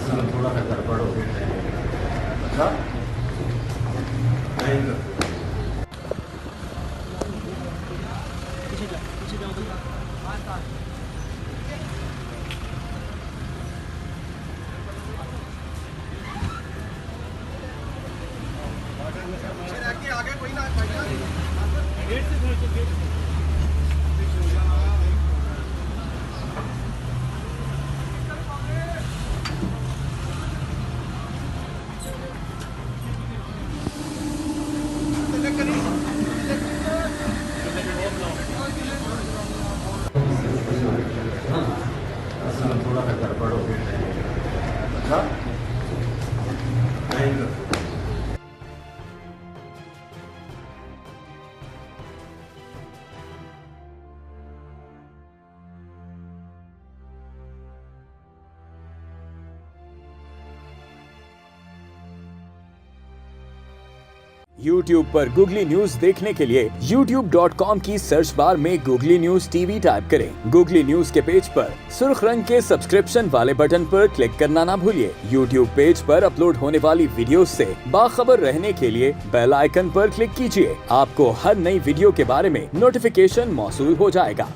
थोड़ा सा गड़बड़ हो गया है। अच्छा नहीं आगे कोई ना थोड़ा सा गड़बड़ हो गया है। अच्छा नहीं YouTube पर गूगली न्यूज देखने के लिए youtube.com की सर्च बार में गूगली न्यूज टीवी टाइप करें। गूगली न्यूज के पेज पर सुर्ख रंग के सब्सक्रिप्शन वाले बटन पर क्लिक करना ना भूलिए। YouTube पेज पर अपलोड होने वाली वीडियोस से बाखबर रहने के लिए बेल आइकन पर क्लिक कीजिए। आपको हर नई वीडियो के बारे में नोटिफिकेशन मौसूल हो जाएगा।